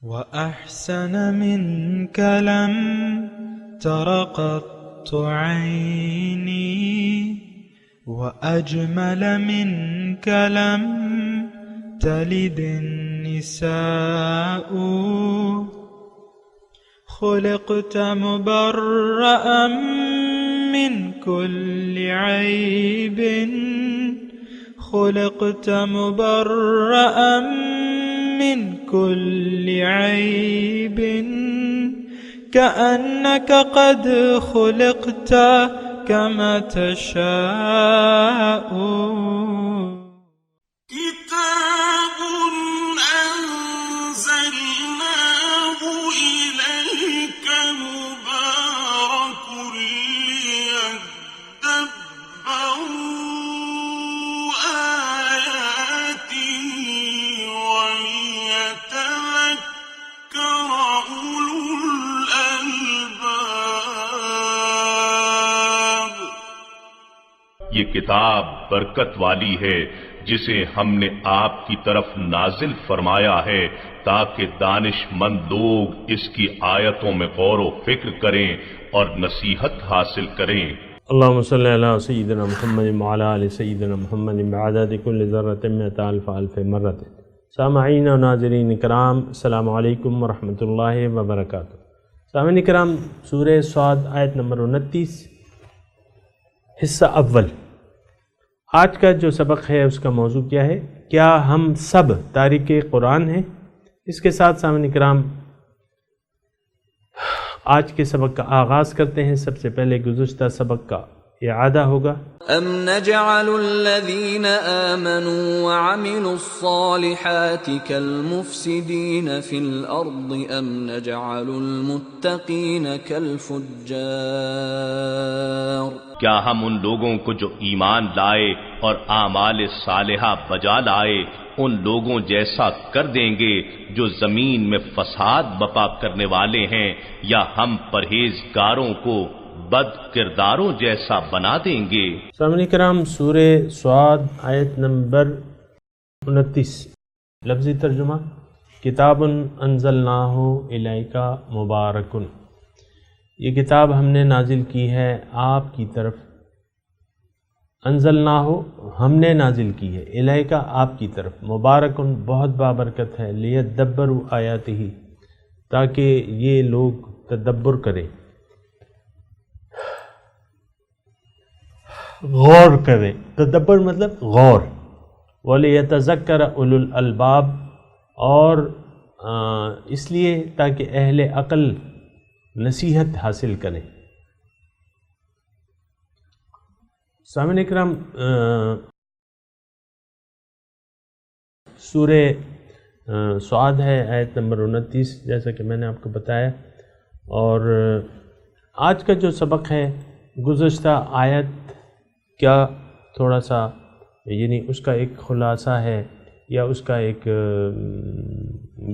وأحسن منك لم تر قط عيني وأجمل منك لم تلد النساء خلقت مبرأ من كل عيب خلقت مبرأ من كل عيب كأنك قد خلقت كما تشاء كتاب أنزلناه إليك مبارك ليدبروا آياته وليتذكر أولو الألباب. یہ کتاب برکت والی ہے جسے ہم نے آپ کی طرف نازل فرمایا ہے تاکہ دانش مند لوگ اس کی آیتوں میں غور و فکر کریں اور نصیحت حاصل کریں. اللہم صلی علی سیدنا محمد وعلی آل سیدنا محمد بعدد کل ذرۃ مئۃ الف الف مرۃ. سامعین و ناظرین کرام، السلام علیکم ورحمۃ اللہ وبرکاتہ. سامعین کرام، سورہ صاد آیت نمبر 29 حصہ اول. آج کا جو سبق ہے اس کا موضوع کیا ہے؟ کیا ہم سب تارک قرآن ہیں؟ اس کے ساتھ سامعین کرام آج کے سبق کا آغاز کرتے ہیں. سب سے پہلے گزشتہ سبق کا اعادہ ہوگا. ام نجعل الذین آمنوا وعملوا الصالحات كالمفسدین فی الارض ام نجعل المتقین كالفجار. کیا ہم ان لوگوں کو جو ایمان لائے اور اعمال صالحہ بجا لائے ان لوگوں جیسا کر دیں گے جو زمین میں فساد بپا کرنے والے ہیں، یا ہم پرہیزگاروں کو بد کرداروں جیسا بنا دیں گے؟ سامعین کرام، سورہ صاد آیت نمبر 29. لفظی ترجمہ: کتاب انزلناہ الیک مبارک. یہ کتاب ہم نے نازل کی ہے آپ کی طرف. انزلناہ ہم نے نازل کی ہے، الیک آپ کی طرف، مبارکن بہت بابرکت ہے، لیدبروا آیاتہ تاکہ یہ لوگ تدبر کریں، غور کریں. تدبر مطلب غور. وَلِيَتَذَكَّرَ أُولُو الْأَلْبَابِ، اور اس لیے تاکہ اہل عقل نصیحت حاصل کریں. سامعین اکرام، سورہ صاد ہے آیت نمبر 29 جیسا کہ میں نے آپ کو بتایا. اور آج کا جو سبق ہے گزشتہ آیت کیا تھوڑا سا یعنی اس کا ایک خلاصہ ہے یا اس کا ایک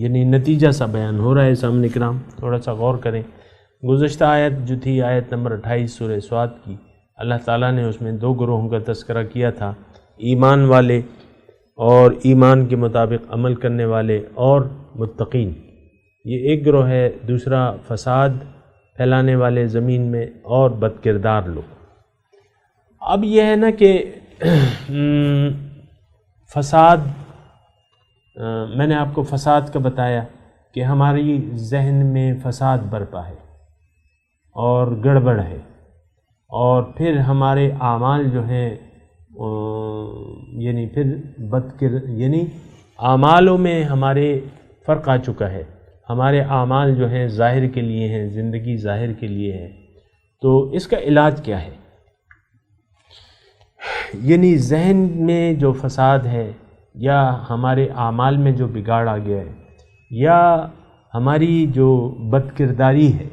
یعنی نتیجہ سا بیان ہو رہا ہے. سامنے کرام تھوڑا سا غور کریں. گزشتہ آیت جو تھی آیت نمبر 28 سورہ صاد کی، اللہ تعالیٰ نے اس میں دو گروہوں کا تذکرہ کیا تھا، ایمان والے اور ایمان کے مطابق عمل کرنے والے اور متقین. یہ ایک گروہ ہے. دوسرا فساد پھیلانے والے زمین میں اور بد کردار لوگ. اب یہ ہے نا کہ فساد، میں نے آپ کو فساد کا بتایا کہ ہماری ذہن میں فساد برپا ہے اور گڑبڑ ہے، اور پھر ہمارے اعمال جو ہیں یعنی پھر یعنی اعمالوں میں ہمارے فرق آ چکا ہے. ہمارے اعمال جو ہیں ظاہر کے لیے ہیں، زندگی ظاہر کے لیے ہے. تو اس کا علاج کیا ہے؟ یعنی ذہن میں جو فساد ہے یا ہمارے اعمال میں جو بگاڑ آ گیا ہے یا ہماری جو بد کرداری ہے،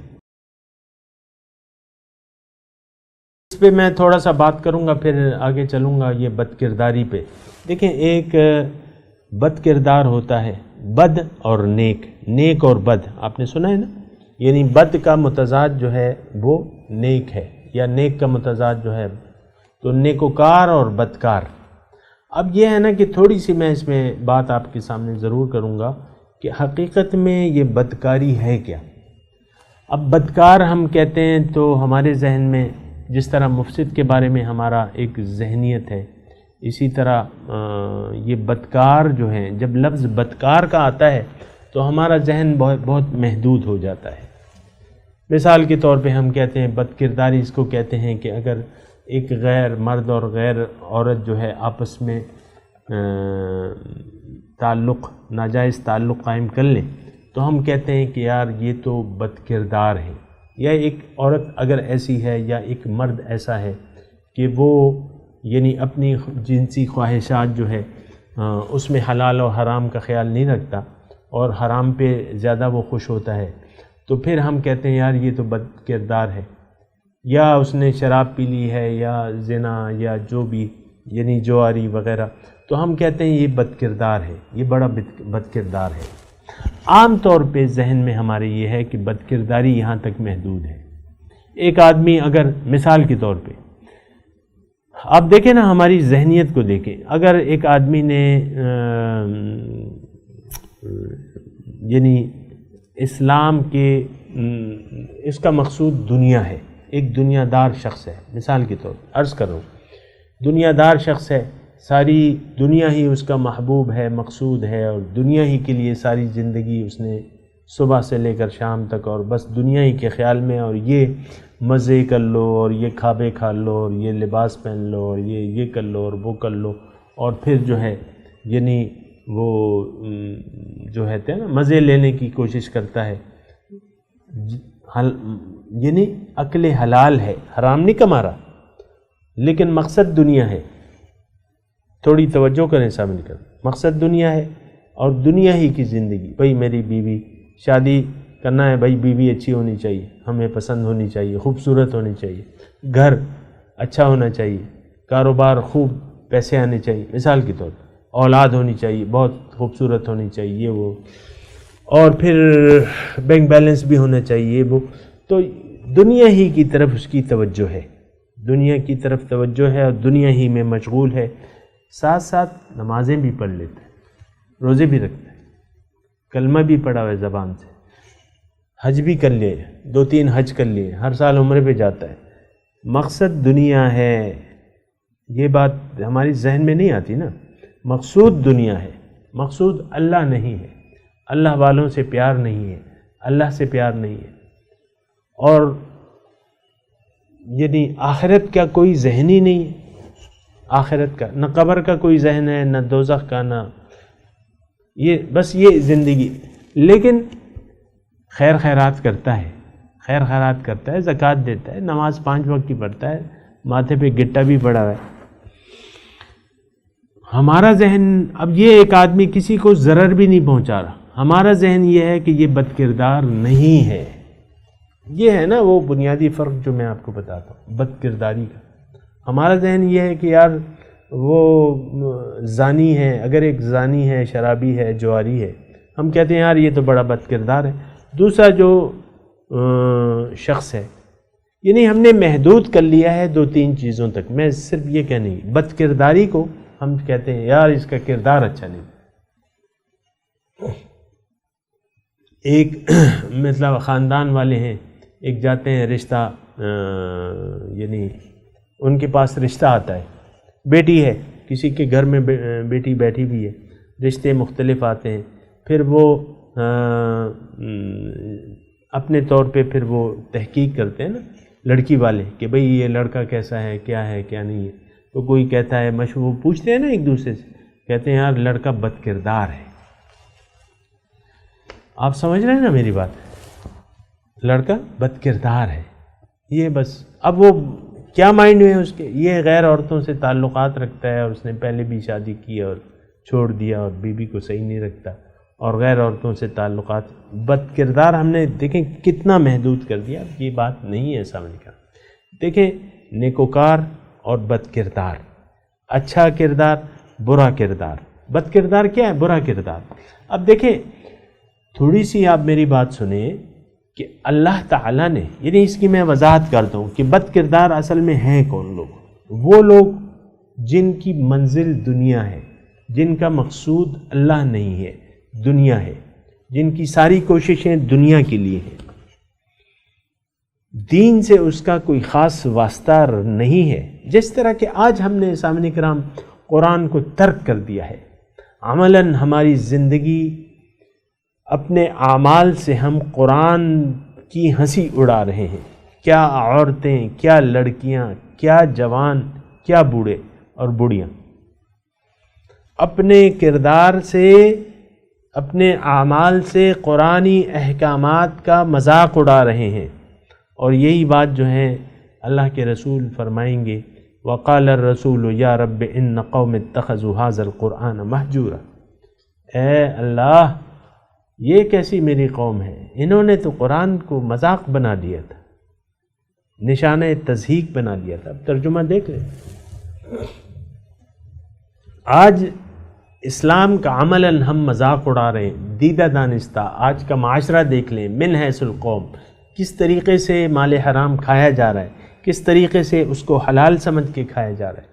اس پہ میں تھوڑا سا بات کروں گا، پھر آگے چلوں گا یہ بد کرداری پہ. دیکھیں، ایک بد کردار ہوتا ہے بد اور نیک، نیک اور بد آپ نے سنا ہے نا. یعنی بد کا متضاد جو ہے وہ نیک ہے، یا نیک کا متضاد جو ہے تو نیکوکار اور بدکار. اب یہ ہے نا کہ تھوڑی سی میں اس میں بات آپ کے سامنے ضرور کروں گا کہ حقیقت میں یہ بدکاری ہے کیا۔ اب بدکار ہم کہتے ہیں تو ہمارے ذہن میں جس طرح مفسد کے بارے میں ہمارا ایک ذہنیت ہے، اسی طرح یہ بدکار جو ہیں، جب لفظ بدکار کا آتا ہے تو ہمارا ذہن بہت محدود ہو جاتا ہے۔ مثال کے طور پہ ہم کہتے ہیں بد کرداری اس کو کہتے ہیں کہ اگر ایک غیر مرد اور غیر عورت جو ہے آپس میں ناجائز تعلق قائم کر لیں تو ہم کہتے ہیں کہ یار یہ تو بد کردار ہے۔ یا ایک عورت اگر ایسی ہے یا ایک مرد ایسا ہے کہ وہ یعنی اپنی جنسی خواہشات جو ہے اس میں حلال و حرام کا خیال نہیں رکھتا اور حرام پہ زیادہ وہ خوش ہوتا ہے، تو پھر ہم کہتے ہیں یار یہ تو بد کردار ہے۔ یا اس نے شراب پی لی ہے یا زنا یا جو بھی یعنی جواری وغیرہ، تو ہم کہتے ہیں یہ بد کردار ہے، یہ بڑا بد کردار ہے۔ عام طور پہ ذہن میں ہمارے یہ ہے کہ بد کرداری یہاں تک محدود ہے۔ ایک آدمی اگر مثال کے طور پہ آپ دیکھیں نا، ہماری ذہنیت کو دیکھیں، اگر ایک آدمی نے یعنی اسلام کے اس کا مقصود دنیا ہے، ایک دنیا دار شخص ہے، مثال کے طور پر عرض کر رہا ہوں، دنیا دار شخص ہے، ساری دنیا ہی اس کا محبوب ہے، مقصود ہے، اور دنیا ہی کے لیے ساری زندگی اس نے صبح سے لے کر شام تک اور بس دنیا ہی کے خیال میں، اور یہ مزے کر لو اور یہ کھابے کھا لو اور یہ لباس پہن لو اور یہ کر لو اور وہ کر لو، اور پھر جو ہے یعنی وہ جو ہے نا مزے لینے کی کوشش کرتا ہے، یعنی عقل حلال ہے، حرام نہیں کما رہا، لیکن مقصد دنیا ہے۔ تھوڑی توجہ کریں سامنے کر، مقصد دنیا ہے اور دنیا ہی کی زندگی، بھئی میری بیوی شادی کرنا ہے، بھئی بیوی اچھی ہونی چاہیے، ہمیں پسند ہونی چاہیے، خوبصورت ہونی چاہیے، گھر اچھا ہونا چاہیے، کاروبار خوب پیسے آنے چاہیے، مثال کے طور پر اولاد ہونی چاہیے، بہت خوبصورت ہونی چاہیے وہ، اور پھر بینک بیلنس بھی ہونا چاہیے وہ، تو دنیا ہی کی طرف اس کی توجہ ہے، دنیا کی طرف توجہ ہے اور دنیا ہی میں مشغول ہے۔ ساتھ ساتھ نمازیں بھی پڑھ لیتا ہے، روزے بھی رکھتا ہے، کلمہ بھی پڑھا ہوا ہے زبان سے، حج بھی کر لیے، 2-3 حج کر لیے، ہر سال عمرے پہ جاتا ہے، مقصد دنیا ہے۔ یہ بات ہماری ذہن میں نہیں آتی نا، مقصود دنیا ہے، مقصود اللہ نہیں ہے، اللہ والوں سے پیار نہیں ہے، اللہ سے پیار نہیں ہے، اور یعنی آخرت کا کوئی ذہن ہی نہیں ہے، آخرت کا نہ قبر کا کوئی ذہن ہے، نہ دوزخ کا، نہ یہ بس یہ زندگی، لیکن خیر خیرات کرتا ہے، خیر خیرات کرتا ہے، زکوٰۃ دیتا ہے، نماز 5 وقت کی پڑھتا ہے، ماتھے پہ گٹا بھی پڑا ہوا ہے۔ ہمارا ذہن، اب یہ ایک آدمی کسی کو ضرر بھی نہیں پہنچا رہا، ہمارا ذہن یہ ہے کہ یہ بد کردار نہیں ہے۔ یہ ہے نا وہ بنیادی فرق جو میں آپ کو بتاتا ہوں بد کرداری کا۔ ہمارا ذہن یہ ہے کہ یار وہ زانی ہے، اگر ایک زانی ہے، شرابی ہے، جواری ہے، ہم کہتے ہیں یار یہ تو بڑا بد کردار ہے۔ دوسرا جو شخص ہے، یعنی ہم نے محدود کر لیا ہے 2-3 چیزوں تک۔ میں صرف یہ کہنے کی بد کرداری کو ہم کہتے ہیں یار اس کا کردار اچھا نہیں۔ ایک مطلب خاندان والے ہیں، ایک جاتے ہیں رشتہ، یعنی ان کے پاس رشتہ آتا ہے، بیٹی ہے، کسی کے گھر میں بیٹی بیٹھی بھی ہے، رشتے مختلف آتے ہیں، پھر وہ اپنے طور پہ پھر وہ تحقیق کرتے ہیں نا لڑکی والے کہ بھئی یہ لڑکا کیسا ہے، کیا ہے کیا نہیں ہے، تو کوئی کہتا ہے وہ پوچھتے ہیں نا ایک دوسرے سے، کہتے ہیں یار لڑکا بد کردار ہے۔ آپ سمجھ رہے ہیں نا میری بات، لڑکا بد کردار ہے، یہ بس۔ اب وہ کیا مائنڈ میں ہے اس کے، یہ غیر عورتوں سے تعلقات رکھتا ہے اور اس نے پہلے بھی شادی کی اور چھوڑ دیا اور بیوی کو صحیح نہیں رکھتا اور غیر عورتوں سے تعلقات، بد کردار ہم نے دیکھیں کتنا محدود کر دیا۔ یہ بات نہیں ہے سمجھ کا۔ دیکھیں نیکوکار اور بد کردار، اچھا کردار، برا کردار۔ بد کردار کیا ہے؟ برا کردار۔ اب دیکھیں تھوڑی سی آپ میری بات سنیں کہ اللہ تعالیٰ نے، یعنی اس کی میں وضاحت کرتا ہوں کہ بد کردار اصل میں ہیں کون لوگ؟ وہ لوگ جن کی منزل دنیا ہے، جن کا مقصود اللہ نہیں ہے، دنیا ہے، جن کی ساری کوششیں دنیا کے لیے ہیں، دین سے اس کا کوئی خاص واسطہ نہیں ہے. جس طرح کہ آج ہم نے سامعین کرام قرآن کو ترک کر دیا ہے، عملاً ہماری زندگی اپنے اعمال سے ہم قرآن کی ہنسی اڑا رہے ہیں. کیا عورتیں، کیا لڑکیاں، کیا جوان، کیا بوڑھے اور بوڑھیاں اپنے کردار سے، اپنے اعمال سے قرآنی احکامات کا مذاق اڑا رہے ہیں. اور یہی بات جو ہے اللہ کے رسول فرمائیں گے وقال الرسول یا رب ان قوم اتخذوا هذا القرآن مہجورا. اے اللہ، یہ کیسی میری قوم ہے، انہوں نے تو قرآن کو مذاق بنا دیا تھا، نشانہ تضحیک بنا دیا تھا. اب ترجمہ دیکھ لیں. آج اسلام کا عملاً ہم مذاق اڑا رہے ہیں، دیدہ دانستہ. آج کا معاشرہ دیکھ لیں، من حیث القوم، کس طریقے سے مال حرام کھایا جا رہا ہے، کس طریقے سے اس کو حلال سمجھ کے کھایا جا رہا ہے.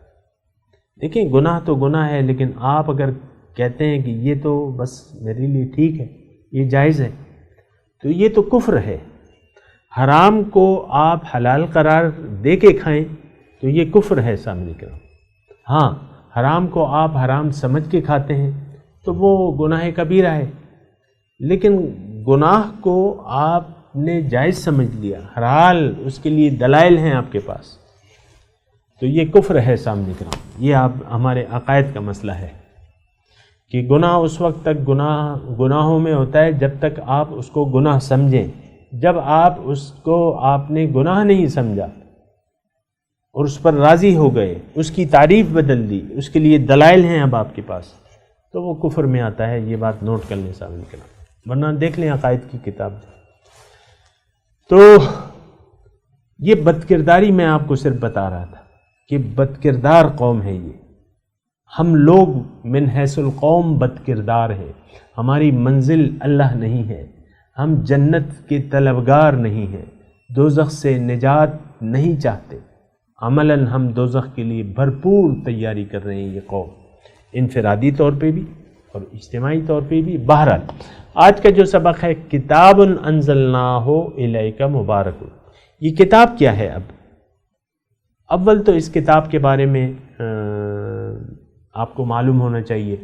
دیکھیں، گناہ تو گناہ ہے، لیکن آپ اگر کہتے ہیں کہ یہ تو بس میرے لیے ٹھیک ہے، یہ جائز ہے، تو یہ تو کفر ہے. حرام کو آپ حلال قرار دے کے کھائیں تو یہ کفر ہے سامنے کرام. ہاں، حرام کو آپ حرام سمجھ کے کھاتے ہیں تو وہ گناہ کبیرہ ہے، لیکن گناہ کو آپ نے جائز سمجھ لیا، حلال، اس کے لیے دلائل ہیں آپ کے پاس، تو یہ کفر ہے سامنے کرام. یہ آپ ہمارے عقائد کا مسئلہ ہے کہ گناہ اس وقت تک گناہوں میں ہوتا ہے جب تک آپ اس کو گناہ سمجھیں. جب آپ اس کو آپ نے گناہ نہیں سمجھا اور اس پر راضی ہو گئے، اس کی تعریف بدل دی، اس کے لیے دلائل ہیں اب آپ کے پاس، تو وہ کفر میں آتا ہے. یہ بات نوٹ کر لیں سامنے کرام، ورنہ دیکھ لیں عقائد کی کتاب. تو یہ بد کرداری میں آپ کو صرف بتا رہا تھا کہ بد کردار قوم ہے یہ. ہم لوگ من حیث القوم بد کردار ہیں. ہماری منزل اللہ نہیں ہے، ہم جنت کے طلبگار نہیں ہیں، دوزخ سے نجات نہیں چاہتے. عملاً ہم دوزخ کے لیے بھرپور تیاری کر رہے ہیں. یہ قوم انفرادی طور پہ بھی اور اجتماعی طور پہ بھی. بہرحال آج کا جو سبق ہے کتاب انزلناہ الیک مبارک. یہ کتاب کیا ہے؟ اب اول تو اس کتاب کے بارے میں آپ کو معلوم ہونا چاہیے.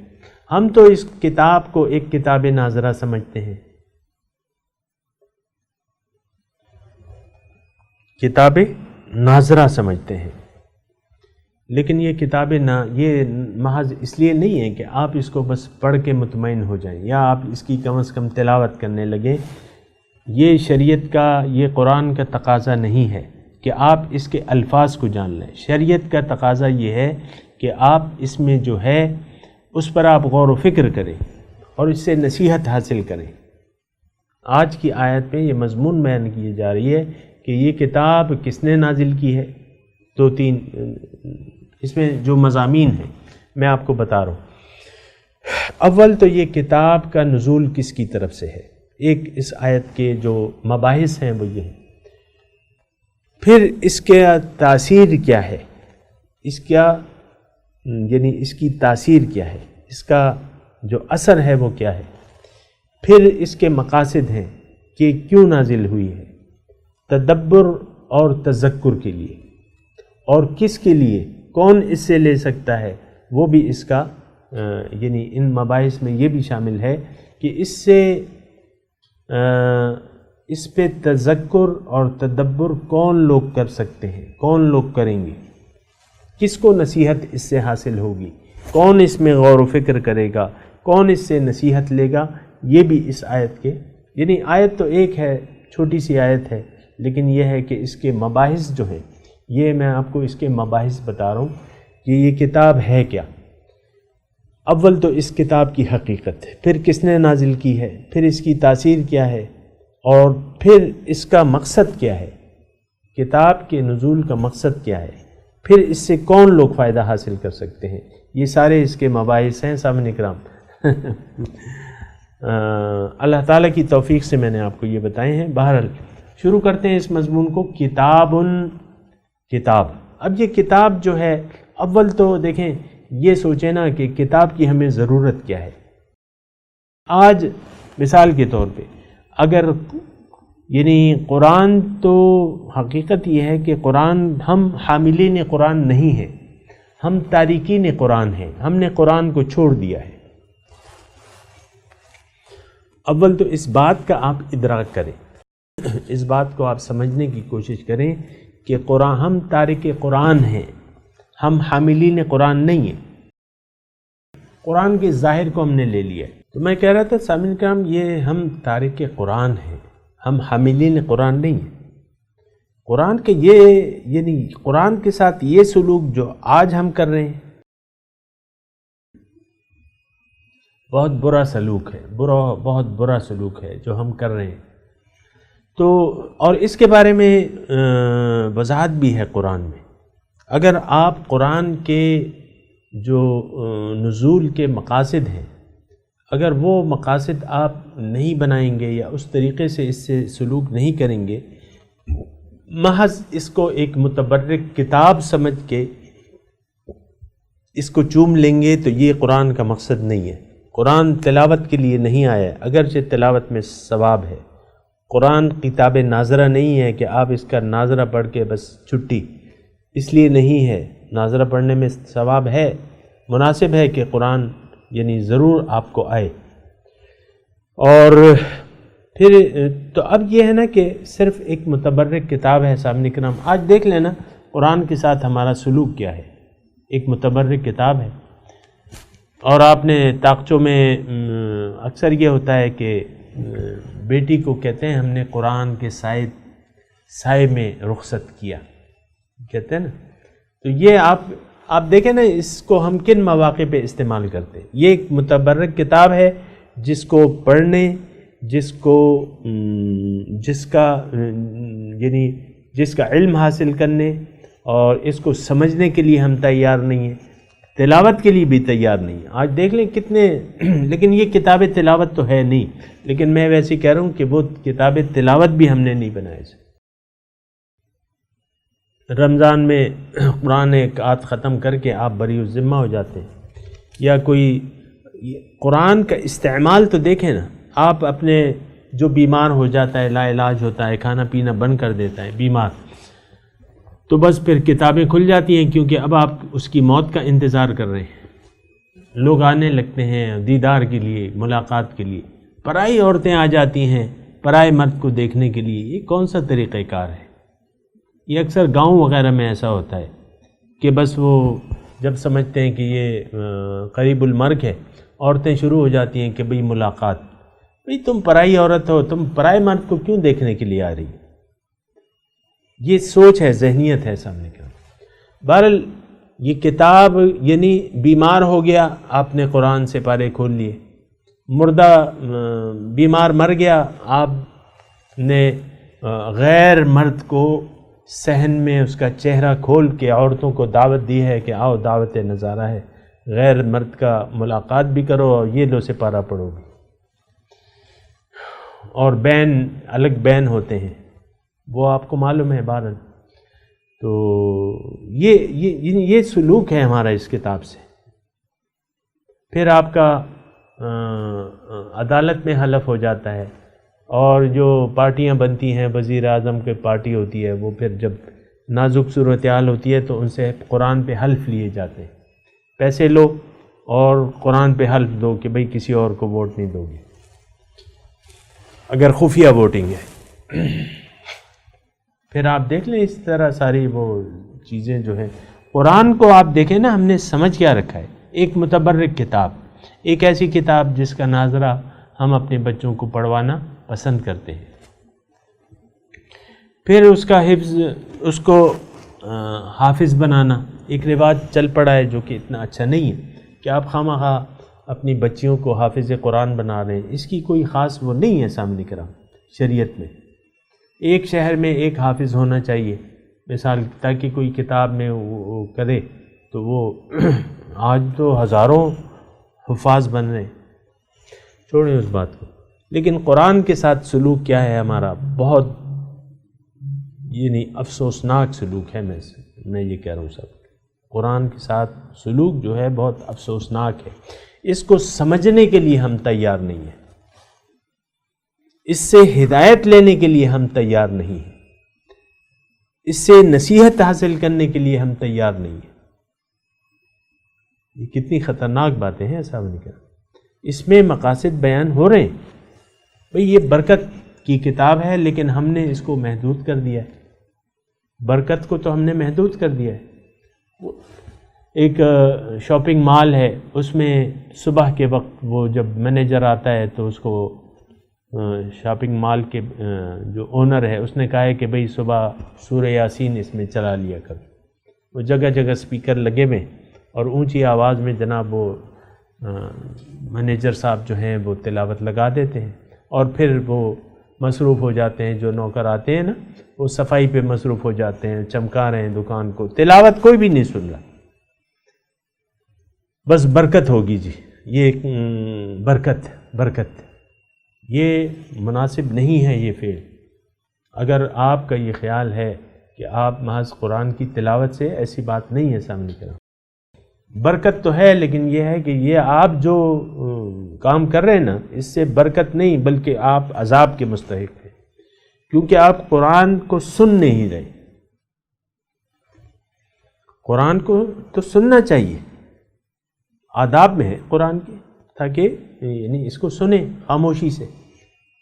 ہم تو اس کتاب کو ایک کتاب ناظرہ سمجھتے ہیں، کتاب ناظرہ سمجھتے ہیں، لیکن یہ کتاب یہ محض اس لیے نہیں ہے کہ آپ اس کو بس پڑھ کے مطمئن ہو جائیں یا آپ اس کی کم از کم تلاوت کرنے لگیں. یہ شریعت کا، یہ قرآن کا تقاضا نہیں ہے کہ آپ اس کے الفاظ کو جان لیں. شریعت کا تقاضا یہ ہے کہ آپ اس میں جو ہے اس پر آپ غور و فکر کریں اور اس سے نصیحت حاصل کریں. آج کی آیت میں یہ مضمون بیان کی جا رہی ہے کہ یہ کتاب کس نے نازل کی ہے. 2-3 اس میں جو مضامین ہیں میں آپ کو بتا رہا ہوں. اول تو یہ کتاب کا نزول کس کی طرف سے ہے. ایک اس آیت کے جو مباحث ہیں وہ یہ ہیں. پھر اس کے تاثیر کیا ہے، یعنی اس کی تاثیر کیا ہے، اس کا جو اثر ہے وہ کیا ہے. پھر اس کے مقاصد ہیں کہ کیوں نازل ہوئی ہے، تدبر اور تذکر کے لیے، اور کس کے لیے، کون اس سے لے سکتا ہے، وہ بھی اس کا یعنی ان مباحث میں یہ بھی شامل ہے کہ اس سے اس پہ تذکر اور تدبر کون لوگ کر سکتے ہیں، کون لوگ کریں گے، کس کو نصیحت اس سے حاصل ہوگی، کون اس میں غور و فکر کرے گا، کون اس سے نصیحت لے گا. یہ بھی اس آیت کے، یعنی آیت تو ایک ہے، چھوٹی سی آیت ہے، لیکن یہ ہے کہ اس کے مباحث جو ہیں، یہ میں آپ کو اس کے مباحث بتا رہا ہوں کہ یہ کتاب ہے کیا. اول تو اس کتاب کی حقیقت ہے، پھر کس نے نازل کی ہے، پھر اس کی تاثیر کیا ہے، اور پھر اس کا مقصد کیا ہے، کتاب کے نزول کا مقصد کیا ہے، پھر اس سے کون لوگ فائدہ حاصل کر سکتے ہیں. یہ سارے اس کے مباحث ہیں سامعین کرام. اللہ تعالیٰ کی توفیق سے میں نے آپ کو یہ بتائے ہیں. بہرحال شروع کرتے ہیں اس مضمون کو. کتاب. اب یہ کتاب جو ہے، اول تو دیکھیں، یہ سوچیں نا کہ کتاب کی ہمیں ضرورت کیا ہے. آج مثال کے طور پہ اگر یعنی قرآن، تو حقیقت یہ ہے کہ قرآن، ہم حاملین قرآن نہیں ہیں، ہم تارکین قرآن ہیں، ہم نے قرآن کو چھوڑ دیا ہے۔ اول تو اس بات کا آپ ادراک کریں، اس بات کو آپ سمجھنے کی کوشش کریں کہ قرآن، ہم تارک قرآن ہیں، ہم حاملین قرآن نہیں ہیں۔ قرآن کے ظاہر کو ہم نے لے لیا ہے۔ تو میں کہہ رہا تھا سامعین کرام، یہ ہم تارک قرآن ہیں، ہم حاملین قرآن نہیں ہیں۔ قرآن کے یہ یعنی قرآن کے ساتھ یہ سلوک جو آج ہم کر رہے ہیں بہت برا سلوک ہے، بہت برا سلوک ہے جو ہم کر رہے ہیں۔ تو اور اس کے بارے میں وضاحت بھی ہے قرآن میں۔ اگر آپ قرآن کے جو نزول کے مقاصد ہیں، اگر وہ مقاصد آپ نہیں بنائیں گے یا اس طریقے سے اس سے سلوک نہیں کریں گے، محض اس کو ایک متبرک کتاب سمجھ کے اس کو چوم لیں گے، تو یہ قرآن کا مقصد نہیں ہے۔ قرآن تلاوت کے لیے نہیں آیا، اگرچہ تلاوت میں ثواب ہے۔ قرآن کتاب ناظرہ نہیں ہے کہ آپ اس کا ناظرہ پڑھ کے بس چھٹی، اس لیے نہیں ہے۔ ناظرہ پڑھنے میں ثواب ہے، مناسب ہے کہ قرآن یعنی ضرور آپ کو آئے۔ اور پھر تو اب یہ ہے نا کہ صرف ایک متبرک کتاب ہے۔ سامنے کرام آج دیکھ لینا قرآن کے ساتھ ہمارا سلوک کیا ہے، ایک متبرک کتاب ہے۔ اور آپ نے طاقچوں میں اکثر یہ ہوتا ہے کہ بیٹی کو کہتے ہیں ہم نے قرآن کے سائے میں رخصت کیا، کہتے ہیں نا۔ تو یہ آپ دیکھیں نا اس کو ہم کن مواقع پہ استعمال کرتے ہیں۔ یہ ایک متبرک کتاب ہے جس کو پڑھنے، جس کا علم حاصل کرنے اور اس کو سمجھنے کے لیے ہم تیار نہیں ہیں، تلاوت کے لیے بھی تیار نہیں ہیں۔ آج دیکھ لیں کتنے لیکن یہ کتاب تلاوت تو ہے نہیں، لیکن میں ویسے کہہ رہا ہوں کہ وہ کتاب تلاوت بھی ہم نے نہیں بنائے۔ رمضان میں قرآن ایک آیت ختم کر کے آپ بری الذمہ ہو جاتے ہیں، یا کوئی قرآن کا استعمال تو دیکھیں نا، آپ اپنے جو بیمار ہو جاتا ہے، لا علاج ہوتا ہے، کھانا پینا بند کر دیتا ہے بیمار، تو بس پھر کتابیں کھل جاتی ہیں، کیونکہ اب آپ اس کی موت کا انتظار کر رہے ہیں۔ لوگ آنے لگتے ہیں دیدار کے لیے، ملاقات کے لیے، پرائی عورتیں آ جاتی ہیں پرائے مرد کو دیکھنے کے لیے۔ یہ کون سا طریقہ کار ہے؟ یہ اکثر گاؤں وغیرہ میں ایسا ہوتا ہے کہ بس وہ جب سمجھتے ہیں کہ یہ قریب المرگ ہے، عورتیں شروع ہو جاتی ہیں کہ بھئی ملاقات۔ بھئی تم پرائی عورت ہو، تم پرائے مرد کو کیوں دیکھنے کے لیے آ رہی؟ یہ سوچ ہے، ذہنیت ہے سامنے کا۔ بہرحال یہ کتاب یعنی بیمار ہو گیا، آپ نے قرآن سے پارے کھول لیے، مردہ بیمار مر گیا، آپ نے غیر مرد کو صحن میں اس کا چہرہ کھول کے عورتوں کو دعوت دی ہے کہ آؤ دعوت نظارہ ہے، غیر مرد کا ملاقات بھی کرو اور یہ لو سے پارا پڑھو بھی۔ اور بین الگ بین ہوتے ہیں، وہ آپ کو معلوم ہے بہرحال۔ تو یہ سلوک ہے ہمارا اس کتاب سے۔ پھر آپ کا عدالت میں حلف ہو جاتا ہے، اور جو پارٹیاں بنتی ہیں، وزیر اعظم کی پارٹی ہوتی ہے، وہ پھر جب نازک صورتحال ہوتی ہے تو ان سے قرآن پہ حلف لیے جاتے ہیں، پیسے لو اور قرآن پہ حلف دو کہ بھئی کسی اور کو ووٹ نہیں دو گے، اگر خفیہ ووٹنگ ہے۔ پھر آپ دیکھ لیں اس طرح ساری وہ چیزیں جو ہیں۔ قرآن کو آپ دیکھیں نا، ہم نے سمجھ کیا رکھا ہے، ایک متبرک کتاب، ایک ایسی کتاب جس کا ناظرہ ہم اپنے بچوں کو پڑھوانا پسند کرتے ہیں۔ پھر اس کا حفظ، اس کو حافظ بنانا ایک رواج چل پڑا ہے جو کہ اتنا اچھا نہیں ہے کہ آپ خواہ اپنی بچیوں کو حافظ قرآن بنا رہے ہیں۔ اس کی کوئی خاص وہ نہیں ہے سامنے کرام شریعت میں۔ ایک شہر میں ایک حافظ ہونا چاہیے مثال، تاکہ کوئی کتاب میں وہ کرے تو وہ آج تو ہزاروں حفاظ بن رہے ہیں، چھوڑیں اس بات کو۔ لیکن قرآن کے ساتھ سلوک کیا ہے ہمارا؟ بہت یعنی افسوسناک سلوک ہے۔ میں یہ کہہ رہا ہوں سب، قرآن کے ساتھ سلوک جو ہے بہت افسوسناک ہے۔ اس کو سمجھنے کے لیے ہم تیار نہیں ہیں۔ اس سے ہدایت لینے کے لیے ہم تیار نہیں ہیں، اس سے نصیحت حاصل کرنے کے لیے ہم تیار نہیں ہیں۔ یہ کتنی خطرناک باتیں ہیں صاحب نے کہا۔ اس میں مقاصد بیان ہو رہے ہیں، بھئی یہ برکت کی کتاب ہے لیکن ہم نے اس کو محدود کر دیا ہے، برکت کو تو ہم نے محدود کر دیا ہے۔ ایک شاپنگ مال ہے، اس میں صبح کے وقت وہ جب مینیجر آتا ہے تو اس کو شاپنگ مال کے جو اونر ہے اس نے کہا ہے کہ بھئی صبح سورہ یاسین اس میں چلا لیا کر۔ وہ جگہ جگہ سپیکر لگے ہوئے اور اونچی آواز میں جناب وہ مینیجر صاحب جو ہیں وہ تلاوت لگا دیتے ہیں، اور پھر وہ مصروف ہو جاتے ہیں، جو نوکر آتے ہیں نا وہ صفائی پہ مصروف ہو جاتے ہیں، چمکا رہے ہیں دکان کو، تلاوت کوئی بھی نہیں سن رہا، بس برکت ہوگی جی، یہ برکت، یہ مناسب نہیں ہے یہ فعل۔ اگر آپ کا یہ خیال ہے کہ آپ محض قرآن کی تلاوت سے، ایسی بات نہیں ہے سامنے کرام، برکت تو ہے لیکن یہ ہے کہ یہ آپ جو کام کر رہے ہیں نا اس سے برکت نہیں بلکہ آپ عذاب کے مستحق ہیں، کیونکہ آپ قرآن کو سن نہیں رہے۔ قرآن کو تو سننا چاہیے، آداب میں ہے قرآن کے، تاکہ یعنی اس کو سنیں خاموشی سے،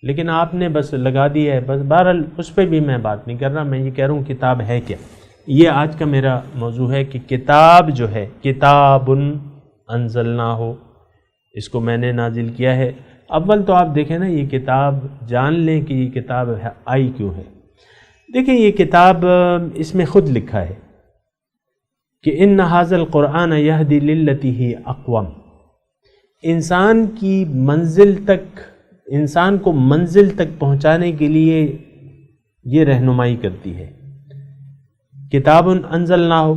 لیکن آپ نے بس لگا دیا ہے بس۔ بہرحال اس پہ بھی میں بات نہیں کر رہا، میں یہ کہہ رہا ہوں کتاب ہے کیا۔ یہ آج کا میرا موضوع ہے کہ کتاب جو ہے، کتاب انزلناہ، اس کو میں نے نازل کیا ہے۔ اول تو آپ دیکھیں نا یہ کتاب، جان لیں کہ یہ کتاب آئی کیوں ہے۔ دیکھیں یہ کتاب اس میں خود لکھا ہے کہ ان ھذا القرآن یہدی للتی ہی اقوم، انسان کی منزل تک، انسان کو منزل تک پہنچانے کے لیے یہ رہنمائی کرتی ہے۔ کتاب انزلناہ،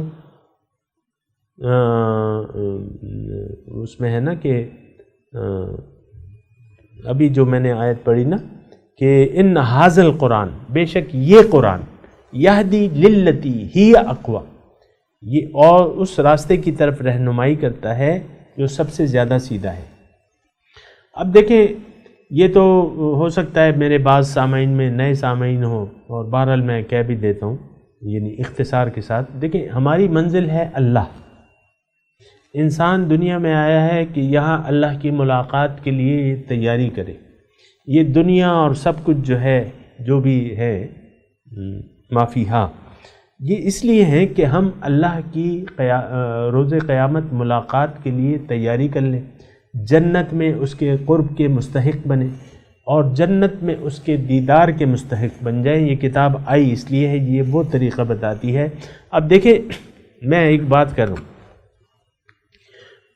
اس میں ہے نا کہ ابھی جو میں نے آیت پڑھی نا کہ ان ھذا القرآن، بے شک یہ قرآن، یہدی للتی ہی اقوم، یہ اور اس راستے کی طرف رہنمائی کرتا ہے جو سب سے زیادہ سیدھا ہے۔ اب دیکھیں یہ تو ہو سکتا ہے میرے بعض سامعین میں نئے سامعین ہوں، اور بہرحال میں کہہ بھی دیتا ہوں یعنی اختصار کے ساتھ۔ دیکھیں ہماری منزل ہے اللہ، انسان دنیا میں آیا ہے کہ یہاں اللہ کی ملاقات کے لیے تیاری کرے۔ یہ دنیا اور سب کچھ جو ہے، جو بھی ہے ما فیہا، یہ اس لیے ہے کہ ہم اللہ کی روز قیامت ملاقات کے لیے تیاری کر لیں، جنت میں اس کے قرب کے مستحق بنیں، اور جنت میں اس کے دیدار کے مستحق بن جائیں۔ یہ کتاب آئی اس لیے ہے، یہ وہ طریقہ بتاتی ہے۔ اب دیکھیں میں ایک بات کر رہا ہوں،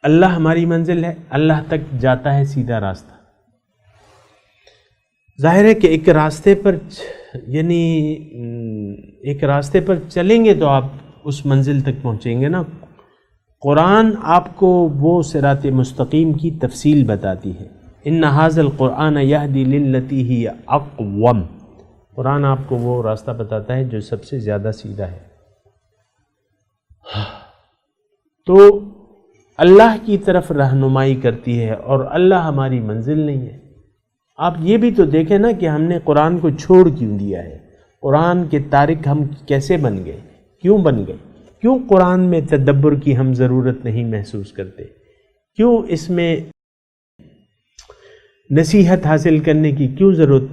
اللہ ہماری منزل ہے، اللہ تک جاتا ہے سیدھا راستہ۔ ظاہر ہے کہ ایک راستے پر یعنی ایک راستے پر چلیں گے تو آپ اس منزل تک پہنچیں گے نا۔ قرآن آپ کو وہ صراط مستقیم کی تفصیل بتاتی ہے۔ ان ھذا القرآن یہدی للتی ہی اقوم، قرآن آپ کو وہ راستہ بتاتا ہے جو سب سے زیادہ سیدھا ہے۔ تو اللہ کی طرف رہنمائی کرتی ہے، اور اللہ ہماری منزل نہیں ہے۔ آپ یہ بھی تو دیکھیں نا کہ ہم نے قرآن کو چھوڑ کیوں دیا ہے، قرآن کے تارک ہم کیسے بن گئے، کیوں بن گئے، کیوں قرآن میں تدبر کی ہم ضرورت نہیں محسوس کرتے، کیوں اس میں نصیحت حاصل کرنے کی کیوں ضرورت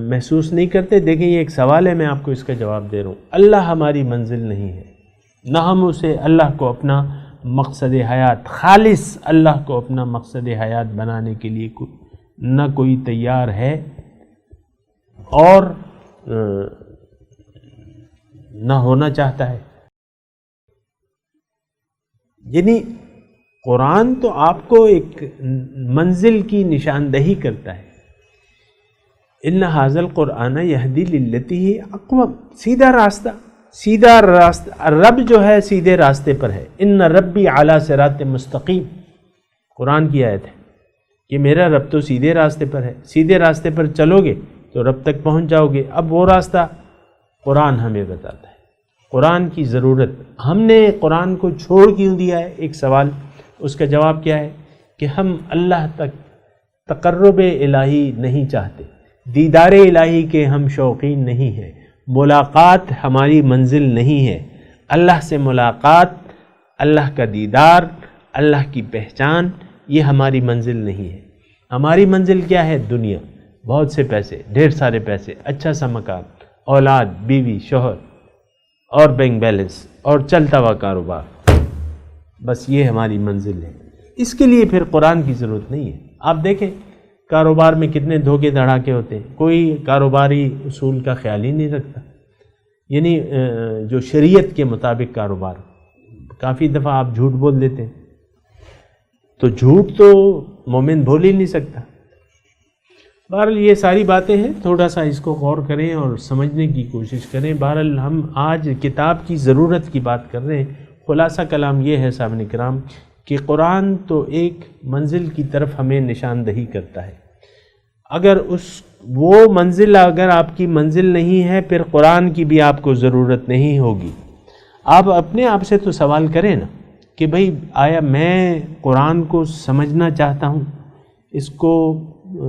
محسوس نہیں کرتے۔ دیکھیں یہ ایک سوال ہے، میں آپ کو اس کا جواب دے رہا ہوں۔ اللہ ہماری منزل نہیں ہے، نہ ہم اسے اللہ کو اپنا مقصد حیات، خالص اللہ کو اپنا مقصد حیات بنانے کے لیے نہ کوئی تیار ہے، اور نہ ہونا چاہتا ہے۔ یعنی قرآن تو آپ کو ایک منزل کی نشاندہی کرتا ہے۔ ان ھذا القرآن یہدی للتی ہی اقوم، سیدھا راستہ، رب جو ہے سیدھے راستے پر ہے۔ ان ربی علی صراط مستقیم، قرآن کی آیت ہے کہ میرا رب تو سیدھے راستے پر ہے، سیدھے راستے پر چلو گے تو رب تک پہنچ جاؤ گے۔ اب وہ راستہ قرآن ہمیں بتاتا ہے، قرآن کی ضرورت۔ ہم نے قرآن کو چھوڑ کیوں دیا ہے؟ ایک سوال، اس کا جواب کیا ہے کہ ہم اللہ تک تقرب الہی نہیں چاہتے، دیدار الہی کے ہم شوقین نہیں ہیں، ملاقات ہماری منزل نہیں ہے، اللہ سے ملاقات، اللہ کا دیدار، اللہ کی پہچان، یہ ہماری منزل نہیں ہے۔ ہماری منزل کیا ہے؟ دنیا، بہت سے پیسے، ڈھیر سارے پیسے، اچھا سا مکان، اولاد، بیوی، شوہر اور بینک بیلنس اور چلتا ہوا کاروبار، بس یہ ہماری منزل ہے۔ اس کے لیے پھر قرآن کی ضرورت نہیں ہے۔ آپ دیکھیں کاروبار میں کتنے دھوکے دھڑاکے ہوتے ہیں، کوئی کاروباری اصول کا خیال ہی نہیں رکھتا، یعنی جو شریعت کے مطابق کاروبار، کافی دفعہ آپ جھوٹ بول دیتے ہیں، تو جھوٹ تو مومن بول ہی نہیں سکتا۔ بہرحال یہ ساری باتیں ہیں، تھوڑا سا اس کو غور کریں اور سمجھنے کی کوشش کریں۔ بہرحال ہم آج کتاب کی ضرورت کی بات کر رہے ہیں۔ خلاصہ کلام یہ ہے سامعین کرام کہ قرآن تو ایک منزل کی طرف ہمیں نشاندہی کرتا ہے۔ اگر وہ منزل اگر آپ کی منزل نہیں ہے، پھر قرآن کی بھی آپ کو ضرورت نہیں ہوگی۔ آپ اپنے آپ سے تو سوال کریں نا کہ بھئی آیا میں قرآن کو سمجھنا چاہتا ہوں،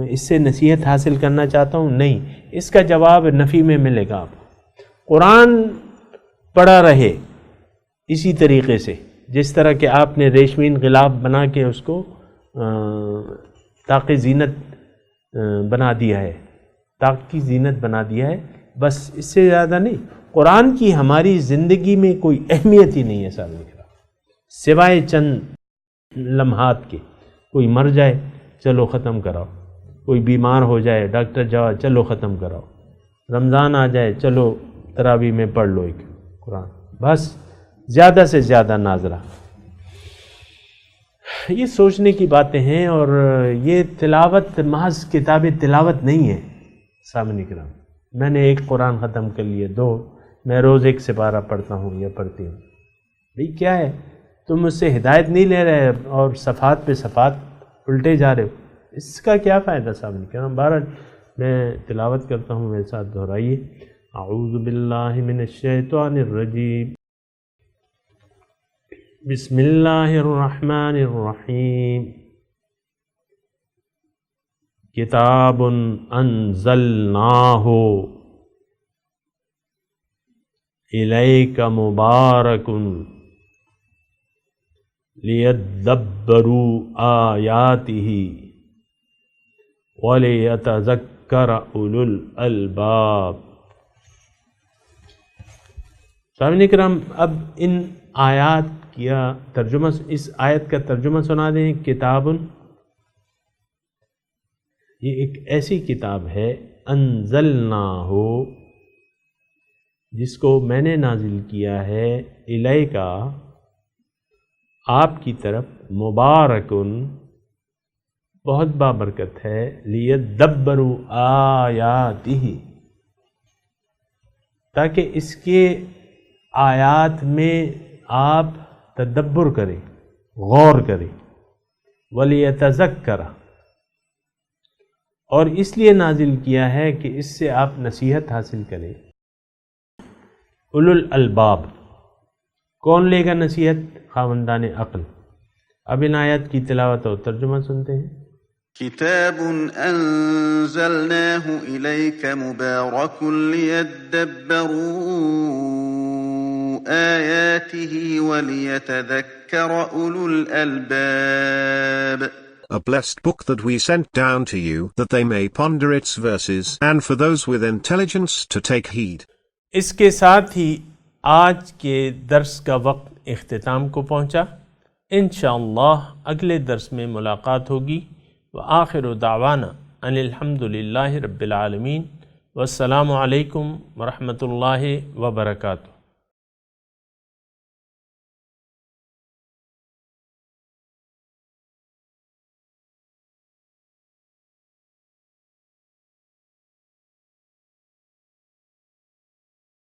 اس سے نصیحت حاصل کرنا چاہتا ہوں؟ نہیں، اس کا جواب نفی میں ملے گا۔ آپ قرآن پڑھا رہے اسی طریقے سے جس طرح کہ آپ نے ریشمین غلاف بنا کے اس کو طاق زینت بنا دیا ہے، طاق کی زینت بنا دیا ہے، بس اس سے زیادہ نہیں۔ قرآن کی ہماری زندگی میں کوئی اہمیت ہی نہیں ہے سامنے کا، سوائے چند لمحات کے۔ کوئی مر جائے، چلو ختم کراؤ، کوئی بیمار ہو جائے، ڈاکٹر جواب، چلو ختم کراؤ، رمضان آ جائے، چلو تراویح میں پڑھ لو ایک قرآن، بس زیادہ سے زیادہ ناظرہ۔ یہ سوچنے کی باتیں ہیں، اور یہ تلاوت محض کتاب تلاوت نہیں ہے سامعین کرام۔ میں نے ایک قرآن ختم کر لیے، 2، میں روز ایک سپارہ پڑھتا ہوں یا پڑھتی ہوں، بھئی کیا ہے؟ تم مجھ سے ہدایت نہیں لے رہے اور صفحات پہ صفحات الٹے جا رہے ہو، اس کا کیا فائدہ سامنے کرام؟ بہرحال میں تلاوت کرتا ہوں، میرے ساتھ دہرائیے۔ اعوذ باللہ من الشیطان الرجیم، بسم اللہ الرحمن الرحیم، کتاب انزلناہ الیک مبارک لیدبروا آیاتہ ولیتذکر اولو الالباب۔ سامعین کرام، اب ان آیات کیا ترجمہ، اس آیت کا ترجمہ سنا دیں۔ کتاب، یہ ایک ایسی کتاب ہے، انزلناہ، جس کو میں نے نازل کیا ہے، الیکا، آپ کی طرف، مبارکن، بہت بابرکت ہے، لیدبروا آیاتہ، تاکہ اس کے آیات میں آپ تدبر کریں، غور کریں، وَلِيَتَذَكَّرَ، اور اس لیے نازل کیا ہے کہ اس سے آپ نصیحت حاصل کریں۔ اولو الالباب، کون لے گا نصیحت؟ خاوندان عقل۔ اب ان آیات کی تلاوت اور ترجمہ سنتے ہیں۔ کتاب انزلناه الیک مبارک لیدبروا آیاته ولیتذکر اولو الالباب۔ A blessed book that we sent down to you, that they may ponder its verses, and for those with intelligence to take heed. اس کے ساتھ ہی آج کے درس کا وقت اختتام کو پہنچا۔ انشاءاللہ اگلے درس میں ملاقات ہوگی۔ وآخر دعوانا ان الحمدللہ رب العالمین، والسلام علیکم ورحمۃ اللہ وبرکاتہ۔